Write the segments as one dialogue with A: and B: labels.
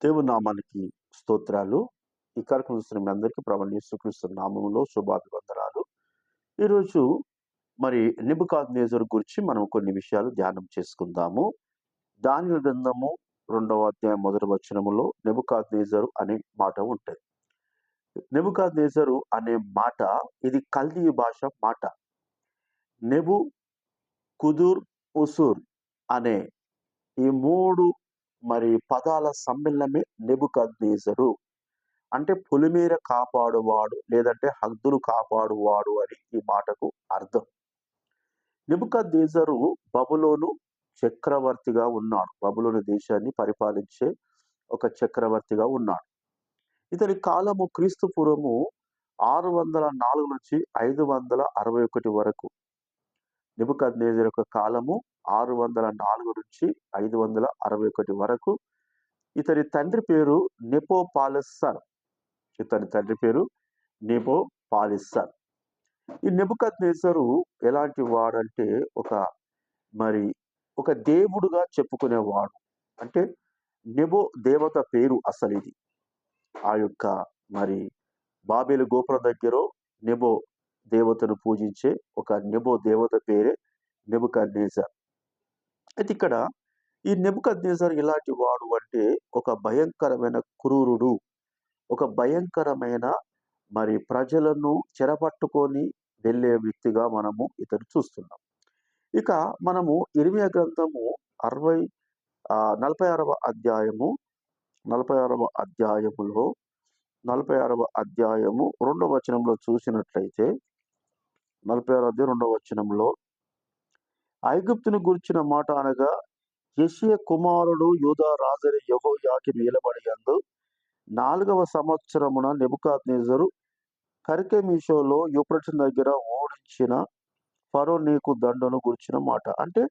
A: దేవుని నామానికి స్తోత్రాలు. ఈ కార్యక్రమం చూస్తున్న మీ అందరికీ ప్రభువైన యేసుక్రీస్తు నామములో శుభాభివందనాలు. ఈరోజు మరి నెబుకద్నెజరు గురించి మనం కొన్ని విషయాలు ధ్యానం చేసుకుందాము. దానియేలు గ్రంథము 2వ అధ్యాయం మొదటి వచనములో నెబుకద్నెజరు అనే మాట ఉంటది. నెబుకద్నెజరు అనే మాట ఇది కల్దీ భాష మాట. నెబు, కుదుర్, ఉసుర్ అనే ఈ 3 మరి పదాల సమ్మిళనమే నెబుకద్నెజరు. అంటే పొలిమేర కాపాడువాడు లేదంటే హద్దులు కాపాడువాడు అని ఈ మాటకు అర్థం. నెబుకద్నెజరు బబులోను చక్రవర్తిగా ఉన్నాడు. బబులోను దేశాన్ని పరిపాలించే ఒక చక్రవర్తిగా ఉన్నాడు. ఇతని కాలము క్రీస్తు పూర్వము 604 నుంచి 561 వరకు. నెబుకద్నెజరు యొక్క కాలము 604 నుంచి 561 వరకు. ఇతని తండ్రి పేరు నెపోపాలిస్సర్. ఇతని తండ్రి పేరు నెబోపాలిస్సర్. ఈ నెబుకద్నెజరు ఎలాంటి వాడంటే ఒక దేవుడుగా చెప్పుకునేవాడు. అంటే నెబో దేవత పేరు అసలు ఇది. ఆ యొక్క మరి బాబేలు గోపురం దగ్గర నెబో దేవతను పూజించే ఒక నెబో దేవత పేరే నెబుకద్నెజర్. అయితే ఇక్కడ ఈ నెబుకద్నెజర్ ఎలాంటి వాడు అంటే ఒక భయంకరమైన క్రూరుడు, ఒక భయంకరమైన మరి ప్రజలను చెరపట్టుకొని వెళ్ళే వ్యక్తిగా మనము ఇతను చూస్తున్నాం. ఇక మనము ఇర్మీయా గ్రంథము 46వ అధ్యాయము 46వ అధ్యాయములో 46వ అధ్యాయము 2వ వచనంలో చూసినట్లయితే 46వ అధ్యాయం 2వ వచనంలో ఐగుప్తును గూర్చిన మాట అనగా యోషీయా కుమారుడు యూదా రాజైన యెహోయాకీము ఏలబడియందు 4వ సంవత్సరమున నెబుకద్నెజరు కర్కెమీషులో యూఫ్రటీసు దగ్గర ఓడించిన ఫరో నీకు దండును గురించిన మాట. అంటే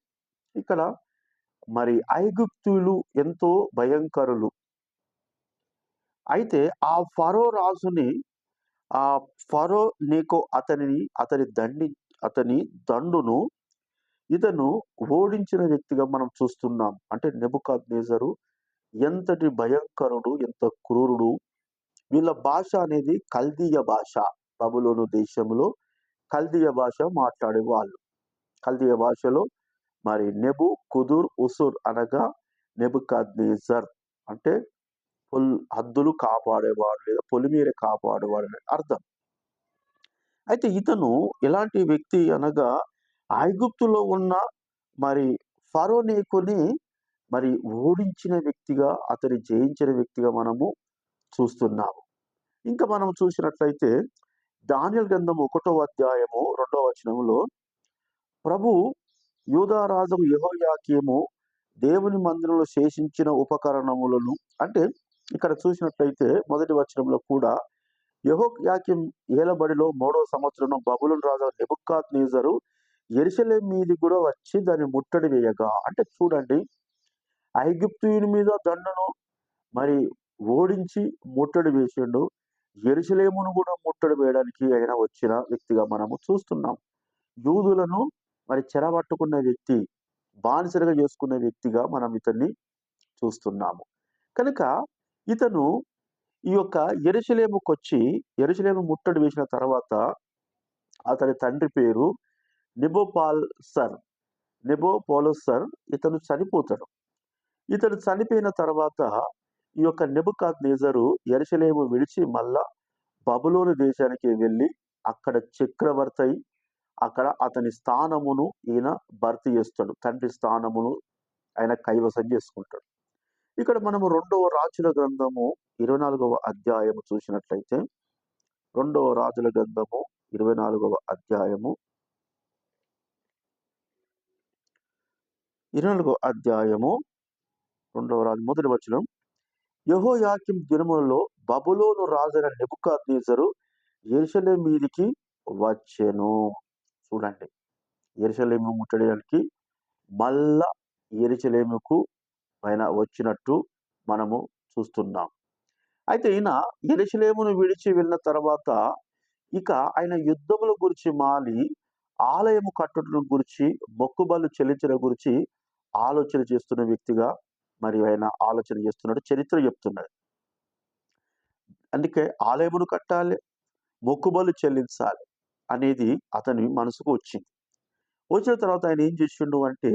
A: ఇక్కడ మరి ఐగుప్తులు ఎంతో భయంకరులు. అయితే ఆ ఫరో రాజుని ఆ ఫరో నీకు అతని దండును ఇతను ఓడించిన వ్యక్తిగా మనం చూస్తున్నాం. అంటే నెబుకద్నెజరు ఎంతటి భయంకరుడు, ఎంత క్రూరుడు. వీళ్ళ భాష అనేది కల్దీయ భాష. బబులోను దేశంలో కల్దీయ భాష మాట్లాడేవాళ్ళు. కల్దీయ భాషలో మరి నెబు, కుదుర్, ఉసుర్ అనగా నెబుకద్నెజర్ అంటే హద్దులు కాపాడేవాడు లేదా పొలిమేర కాపాడేవాడు అని అర్థం. అయితే ఇతను ఎలాంటి వ్యక్తి అనగా ఐగుప్తులో ఉన్న మరి ఫరో నీకుని మరి ఓడించిన వ్యక్తిగా, అతని జయించిన వ్యక్తిగా మనము చూస్తున్నాము. ఇంకా మనం చూసినట్లయితే దానియేలు గ్రంథం 1వ అధ్యాయము 2వ వచనంలో ప్రభు యూదా రాజు యెహోయాకీము దేవుని మందిరంలో శేషించిన ఉపకరణములను, అంటే ఇక్కడ చూసినట్లయితే మొదటి వచనంలో కూడా యెహోయాకీం ఏలబడిలో 3వ సంవత్సరంలో బబులోను రాజు నెబుకద్నెజరు యెరూషలేము మీది కూడా వచ్చి దాన్ని ముట్టడి వేయగా, అంటే చూడండి ఐగుప్తీయుని మీద దండను మరి ఓడించి ముట్టడి వేసిండు. యెరూషలేమును కూడా ముట్టడి వేయడానికి ఆయన వచ్చిన వ్యక్తిగా మనము చూస్తున్నాం. యూదులను మరి చెరపట్టుకున్న వ్యక్తి, బానిసలుగా చేసుకున్న వ్యక్తిగా మనం ఇతన్ని చూస్తున్నాము. కనుక ఇతను ఈ యొక్క యెరూషలేము ముట్టడి వేసిన తర్వాత అతని తండ్రి పేరు నెబోపాలిస్సర్. ఇతను చనిపోతాడు. ఇతను చనిపోయిన తర్వాత ఈ యొక్క నెబుకద్నెజరు యెరూషలేము విడిచి మళ్ళా బబులోను దేశానికి వెళ్ళి అక్కడ చక్రవర్తి అయి అక్కడ అతని స్థానమును ఈయన భర్తీ చేస్తాడు. తండ్రి స్థానమును ఆయన కైవసం చేసుకుంటాడు. ఇక్కడ మనము 2వ రాజుల గ్రంథము 24వ అధ్యాయము చూసినట్లయితే 2వ రాజుల గ్రంథము 24వ అధ్యాయము 2వ రాజు మొదటి వచనం యెహోయాకీం దినములలో బబులోను రాజైన నెబుకద్నెజరు యెరూషలేము మీదికి వచ్చెను. చూడండి, యెరూషలేము ముట్టడికి మళ్ళా యెరూషలేముకు ఆయన వచ్చినట్టు మనము చూస్తున్నాం. అయితే ఈయన యెరూషలేమును విడిచి వెళ్ళిన తర్వాత ఇక ఆయన యుద్ధముల గురించి మాలి ఆలయము కట్టడం గురించి, మొక్కుబళ్ళు చెల్లించడం గురించి ఆలోచన చేస్తున్న వ్యక్తిగా మరి ఆయన ఆలోచన చేస్తున్నాడు. చరిత్ర చెప్తున్నది. అందుకే ఆలయమును కట్టాలి, మొక్కుబళ్ళు చెల్లించాలి అనేది అతని మనసుకు వచ్చింది. వచ్చిన తర్వాత ఆయన ఏం చేసిండు అంటే,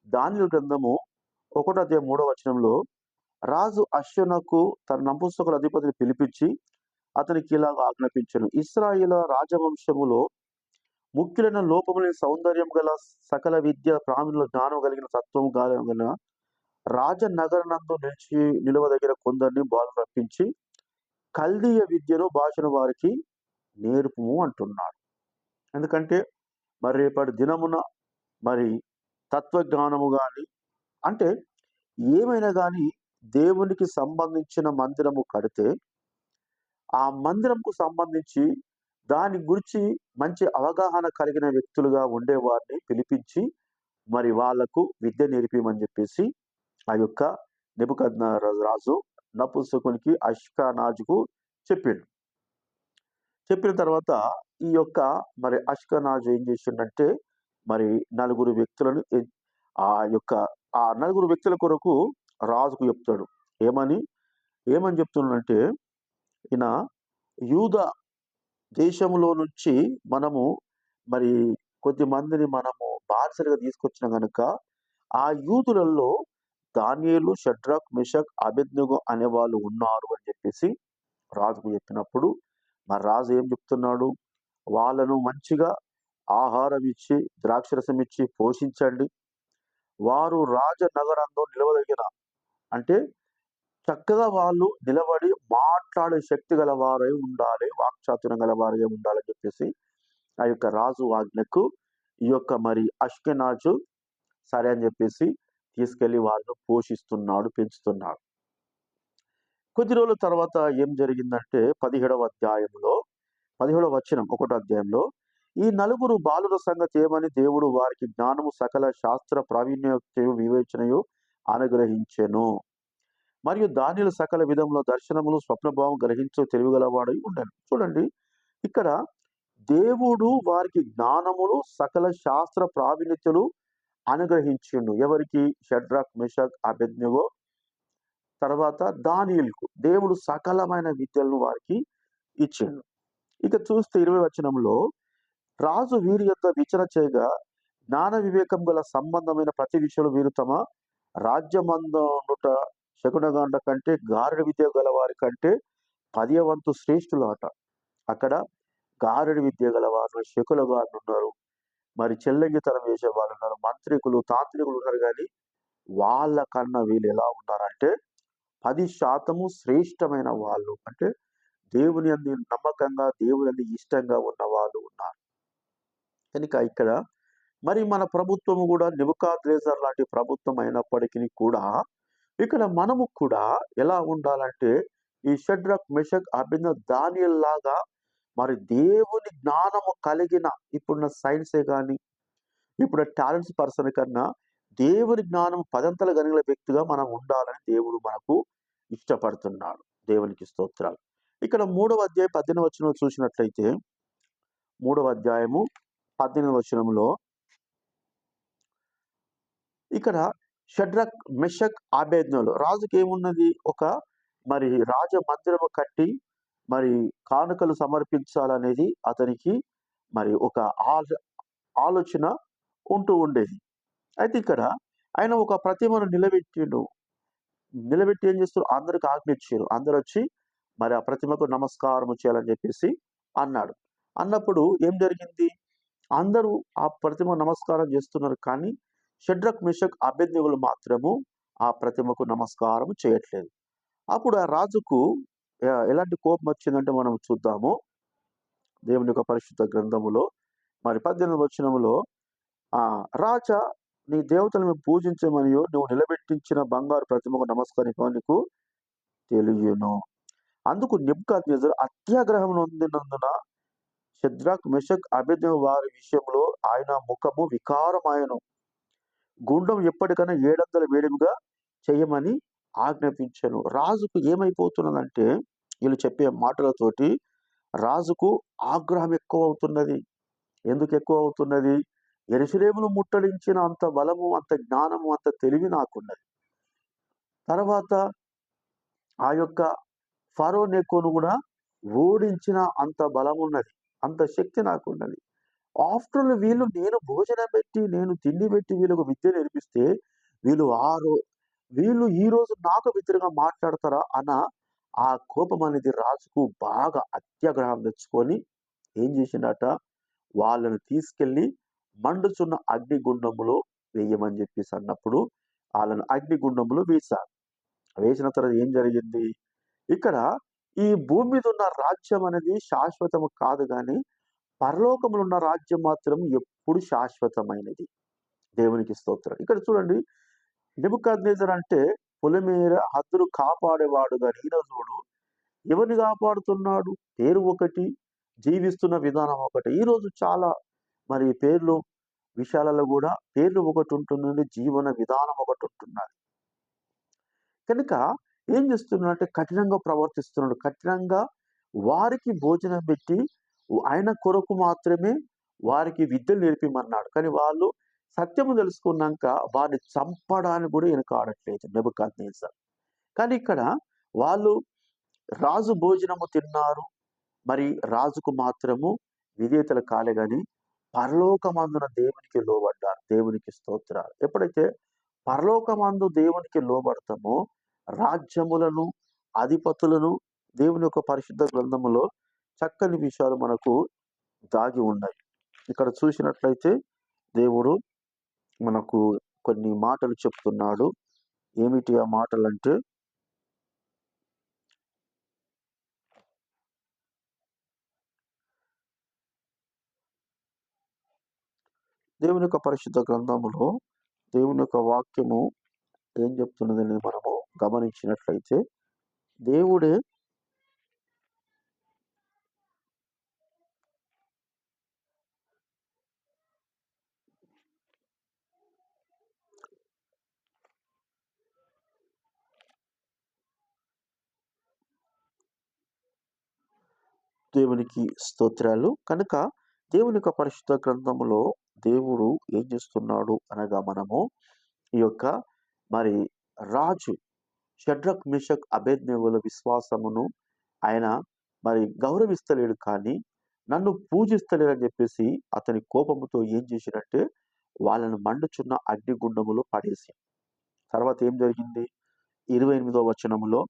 A: దానియేలు గ్రంథము 1 అధ్యాయం 3 వచనంలో, రాజు అశ్షూనకు తన నపుంసకుల అధిపతిని పిలిపించి అతనికి ఇలాగ ఆజ్ఞాపించెను. ఇశ్రాయేలు రాజవంశములో ముఖ్యులైన లోపము లేని సౌందర్యం గల సకల విద్య ప్రావీణ్యుల జ్ఞానం కలిగిన తత్వము కలిగిన రాజనగరనందు నిలువదగిన కొందరిని బాలుని రప్పించి కల్దీయ విద్యను భాషను వారికి నేర్పుము అంటున్నాడు. ఎందుకంటే మరి రేపటి దినమున మరి తత్వజ్ఞానము గాని, అంటే ఏమైనా గాని దేవునికి సంబంధించిన మందిరము కడితే, ఆ మందిరంకు సంబంధించి దాని గురించి మంచి అవగాహన కలిగిన వ్యక్తులుగా ఉండేవారిని పిలిపించి మరి వాళ్ళకు విద్య నేర్పిమని చెప్పేసి ఆ యొక్క నెబుకద్నెజరు నపుంసకునికి అష్కనాజుకు చెప్పిండు. చెప్పిన తర్వాత ఈ యొక్క మరి అష్కనాజు ఏం చేసిండంటే, మరి నలుగురు వ్యక్తులను ఆ నలుగురు వ్యక్తుల కొరకు రాజుకు చెప్తాడు. ఏమని చెప్తున్నాడంటే, ఈయన యూదా దేశంలో నుంచి మనము మరి కొద్ది మందిని మనము బానిసలుగా తీసుకొచ్చిన గనుక, ఆ యూదులలో దానియేలు, షడ్రక్, మెషక్, అబేద్నెగో అనే వాళ్ళు ఉన్నారు అని చెప్పేసి రాజుకు చెప్పినప్పుడు, మరి రాజు ఏం చెప్తున్నాడు, వాళ్ళను మంచిగా ఆహారం ఇచ్చి, ద్రాక్షరసం ఇచ్చి పోషించండి. వారు రాజనగరంలో నిలవదగిన, అంటే చక్కగా వాళ్ళు నిలబడి మాట్లాడే శక్తి గలవారై ఉండాలి, వాక్చాతుర్యం గలవారై ఉండాలని చెప్పేసి ఆ యొక్క రాజు ఆజ్ఞకు ఈ యొక్క మరి అష్కెనాజు సరే అని చెప్పేసి తీసుకెళ్లి వాళ్ళను పోషిస్తున్నాడు, పెంచుతున్నాడు. కొద్ది రోజుల తర్వాత ఏం జరిగిందంటే 17వ అధ్యాయంలో 17వ వచనం 1వ అధ్యాయంలో, ఈ నలుగురు బాలుర సంగతి ఏమని దేవుడు వారికి జ్ఞానము సకల శాస్త్ర ప్రావీణ్యతయు వివేచనయు అనుగ్రహించెను. మరియు దానియేలు సకల విధముల దర్శనములు స్వప్నభావం గ్రహించు తెలివిగలవాడై ఉండెను. చూడండి, ఇక్కడ దేవుడు వారికి జ్ఞానములు సకల శాస్త్ర ప్రావీణ్యతలు అనుగ్రహించిండు. ఎవరికి? షడ్రక్, మెషక్, అబేద్నెగో తర్వాత దానియేలుకు దేవుడు సకలమైన విద్యలను వారికి ఇచ్చిండు. ఇక చూస్తే 20వ వచనంలో, రాజు వీరి యొక్క విచరణ చేయగా జ్ఞాన వివేకం గల సంబంధమైన ప్రతి విషయంలో వీరు తమ రాజ్యమందుట శకునగాండ కంటే గారెడి విద్య గల వారి కంటే 10వ వంతు శ్రేష్ఠులు అట. అక్కడ గారెడి విద్య గల వారు, శకుల గారు ఉన్నారు, మరి చెల్లంగితనం వేసే వాళ్ళు ఉన్నారు, మంత్రికులు, తాంత్రికులు ఉన్నారు. కానీ వాళ్ళ కన్నా వీళ్ళు ఎలా ఉన్నారంటే 10% శ్రేష్టమైన వాళ్ళు, అంటే దేవుని అందు నమ్మకంగా, దేవుని అందు ఇష్టంగా ఉన్న వాళ్ళు ఉన్నారు. కనుక ఇక్కడ మరి మన ప్రభుత్వము కూడా నెబుకద్నెజరు లాంటి ప్రభుత్వం అయినప్పటికీ కూడా ఇక్కడ మనము కూడా ఎలా ఉండాలంటే, ఈ షడ్రక్, మెషక్, అబేద్నెగో, దానియేలు లాగా మరి దేవుని జ్ఞానము కలిగిన, ఇప్పుడున్న సైన్సే కానీ, ఇప్పుడు టాలెంట్స్ పర్సన్ కన్నా దేవుని జ్ఞానం 10 గనిల వ్యక్తిగా మనం ఉండాలని దేవుడు మనకు ఇష్టపడుతున్నాడు. దేవునికి స్తోత్రాలు. ఇక్కడ 3వ అధ్యాయం 18వ వచనంలో చూసినట్లయితే, 3వ అధ్యాయము 18వ వచనంలో ఇక్కడ షడ్రక్, మెషక్, అబేద్నెగోలు రాజుకి ఏమున్నది, ఒక మరి రాజ మందిరము కట్టి మరి కానుకలు సమర్పించాలనేది అతనికి మరి ఒక ఆలోచన ఉంటూ ఉండేది. అయితే ఇక్కడ ఆయన ఒక ప్రతిమను నిలబెట్టి ఏం చేస్తారు, అందరికి ఆజ్ఞ ఇచ్చారు. అందరు వచ్చి మరి ఆ ప్రతిమకు నమస్కారం చేయాలని చెప్పేసి అన్నాడు. అన్నప్పుడు ఏం జరిగింది, అందరూ ఆ ప్రతిమ నమస్కారం చేస్తున్నారు. కానీ షడ్రక్, మెషక్, అబేద్నెగోలు మాత్రము ఆ ప్రతిమకు నమస్కారం చేయట్లేదు. అప్పుడు ఆ రాజుకు ఎలాంటి కోపం వచ్చిందంటే మనం చూద్దాము. దేవుని యొక్క పరిశుద్ధ గ్రంథములో మరి 18వ వచనములో, రాజా నీ దేవతలను పూజించమనియో నువ్వు నిలబెట్టించిన బంగారు ప్రతిమకు నమస్కరింపమని నీకు తెలియను. అందుకు నెబుకద్నెజరు అత్యాగ్రహం నొందినందున షద్రక్, మెషక్, అబేద్నెగో వారి విషయంలో ఆయన ముఖము వికారమాయెను. గుండం ఎప్పటికైనా 700 వేడిమిగా చేయమని ఆజ్ఞాపించెను. రాజుకు ఏమైపోతున్నదంటే, వీళ్ళు చెప్పే మాటలతోటి రాజుకు ఆగ్రహం ఎక్కువ అవుతున్నది. ఎందుకు ఎక్కువ అవుతున్నది? యెరూషలేమును ముట్టడించిన అంత బలము, అంత జ్ఞానము, అంత తెలివి నాకున్నది. తర్వాత ఆ యొక్క ఫరో నెకోను కూడా ఓడించిన అంత బలమున్నది. అంత శక్తి నాకున్నది. ఆఫ్టర్ ఆల్ వీళ్ళు నేను భోజనం పెట్టి, నేను తిండి పెట్టి వీళ్ళకు విద్య నేర్పిస్తే వీళ్ళు ఆ రో వీళ్ళు ఈరోజు నాకు వ్యతిరేకంగా మాట్లాడతారా అన్న ఆ కోపం అనేది రాజుకు బాగా అత్యాగ్రహం తెచ్చుకొని ఏం చేసిండట, వాళ్ళని తీసుకెళ్ళి మండుచున్న అగ్నిగుండంలో వేయమని చెప్పేసి అన్నప్పుడు వాళ్ళని అగ్నిగుండంలో వేశారు. వేసిన తర్వాత ఏం జరిగింది? ఇక్కడ ఈ భూమి మీద ఉన్న రాజ్యం అనేది శాశ్వతము కాదు గాని, పరలోకములో ఉన్న రాజ్యం మాత్రం ఎప్పుడు శాశ్వతమైనది. దేవునికి స్తోత్రం. ఇక్కడ చూడండి, నెబుకద్నెజర్ అంటే పొలిమేర హద్దులు కాపాడేవాడు గాని ఈయన చూడు ఎవరిని కాపాడుతున్నాడు? పేరు ఒకటి, జీవిస్తున్న విధానం ఒకటి. ఈరోజు చాలా మరి పేర్లు విషయాలలో కూడా పేర్లు ఒకటి ఉంటుందండి, జీవన విధానం ఒకటి ఉంటున్నది. కనుక ఏం చేస్తున్నాడంటే కఠినంగా ప్రవర్తిస్తున్నాడు. కఠినంగా వారికి భోజనం పెట్టి ఆయన కొరకు మాత్రమే వారికి విద్యలు నేర్పిమన్నాడు. కానీ వాళ్ళు సత్యము తెలుసుకున్నాక వారిని చంపడానికి కూడా వెనకాడట్లేదు నెబుకద్నెజర్. కానీ ఇక్కడ వాళ్ళు రాజు భోజనము తిన్నారు. మరి రాజుకు మాత్రము విధేయతలు కాలే గాని పరలోకమందున దేవునికి లోబడ్డారు. దేవునికి స్తోత్రాలు. ఎప్పుడైతే పరలోకమందు దేవునికి లోబడతామో రాజ్యములను, అధిపతులను దేవుని యొక్క పరిశుద్ధ గ్రంథములో చక్కని విషయాలు మనకు దాగి ఉన్నాయి. ఇక్కడ చూసినట్లయితే దేవుడు మనకు కొన్ని మాటలు చెప్తున్నాడు. ఏమిటి ఆ మాటలంటే, దేవుని యొక్క పరిశుద్ధ గ్రంథములో దేవుని యొక్క వాక్యము ఏం చెప్తున్నదని మనము గమనించినట్లయితే, దేవుడే దేవునికి స్తోత్రాలు. కనుక దేవుని యొక్క పరిశుద్ధ గ్రంథములో దేవుడు ఏం చేస్తున్నాడు అనగా మనము ఈ యొక్క మరి రాజు షడ్రక్ మేషక్ అబేద్నెగోల విశ్వాసమును ఆయన మరి గౌరవిస్తలేడు, కానీ నన్ను పూజిస్తలేడని చెప్పేసి అతని కోపముతో ఏం చేసినట్టే వాళ్ళను మండుచున్న అగ్నిగుండములో పడేసి తర్వాత ఏం జరిగింది? 28వ వచనములో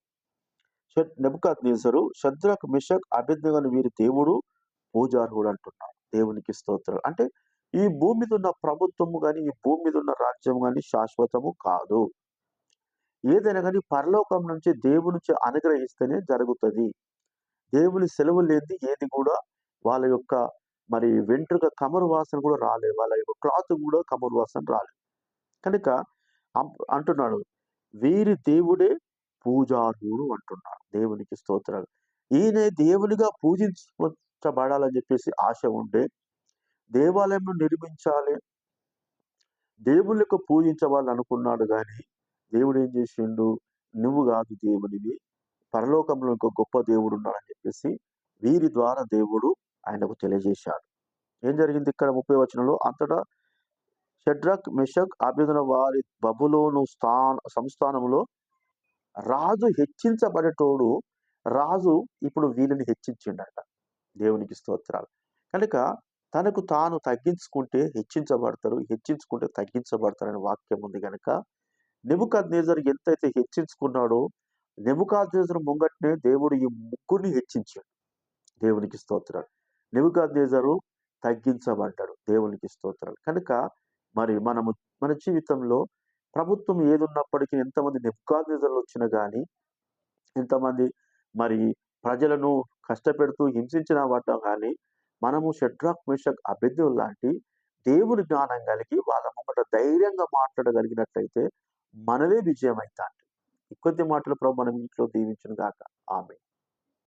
A: నెబుకద్నెజరు షద్రక్ మెషక్ అబేద్నెగోను వీరి దేవుడు పూజార్హుడు అంటున్నాడు. దేవునికి స్తోత్రం. అంటే ఈ భూమి మీద ఉన్న ప్రభుత్వము గాని, ఈ భూమి మీద ఉన్న రాజ్యం గాని శాశ్వతము కాదు. ఏదైనా కానీ పరలోకం నుంచి దేవుని నుంచి అనుగ్రహిస్తేనే జరుగుతుంది. దేవుని సెలవు లేనిది ఏది కూడా వాళ్ళ యొక్క మరి వెంట్రుక కమరు వాసన కూడా రాలేదు. వాళ్ళ యొక్క క్లాత్ కూడా కమరు వాసన రాలేదు. కనుక అంటున్నాడు, వీరి దేవుడే పూజార్హుడు అంటున్నాడు. దేవునికి స్తోత్రాలు. ఈయన దేవునిగా పూజించబడాలని చెప్పేసి ఆశ ఉంటే దేవాలయం నిర్మించాలి, దేవుళ్ళకు పూజించవాలని అనుకున్నాడు. కానీ దేవుడు ఏం చేసిండు? నువ్వు కాదు దేవునివి, పరలోకంలో ఇంకో గొప్ప దేవుడు ఉన్నాడని చెప్పేసి వీరి ద్వారా దేవుడు ఆయనకు తెలియజేశాడు. ఏం జరిగింది ఇక్కడ 30వ వచనంలో? అంతటా షడ్రక్ మెషక్ అబేద్నెగో వారి బబులోను సంస్థానంలో రాజు హెచ్చించబడేటోడు. రాజు ఇప్పుడు వీళ్ళని హెచ్చించిండట. దేవునికి స్తోత్రాలు. కనుక తనకు తాను తగ్గించుకుంటే హెచ్చించబడతారు, హెచ్చించుకుంటే తగ్గించబడతారనే వాక్యం ఉంది. కనుక నెబుకద్నెజర్ ఎంతైతే హెచ్చించుకున్నాడో నెబుకద్నెజర్ ముంగట్నే దేవుడు ఈ ముగ్గురిని హెచ్చించాడు. దేవునికి స్తోత్రాలు. నెబుకద్నెజరు తగ్గించబడ్డాడు. దేవునికి స్తోత్రాలు. కనుక మరి మన జీవితంలో ప్రభుత్వం ఏదున్నప్పటికీ ఎంతమంది నెబుకద్నెజర్లు వచ్చినా కానీ, ఎంతమంది మరి ప్రజలను కష్టపెడుతూ హింసించిన వాట కానీ, మనము షడ్రక్ మెషక్ అబేద్నెగో లాంటి దేవుని జ్ఞానం కలిగి వాళ్ళ ముంగట ధైర్యంగా మాట్లాడగలిగినట్లయితే మనదే విజయం అవుతాంది. ఈ కొద్ది మాటలు ప్రభు మనం ఇంట్లో దీవించును గాక. ఆమేన్.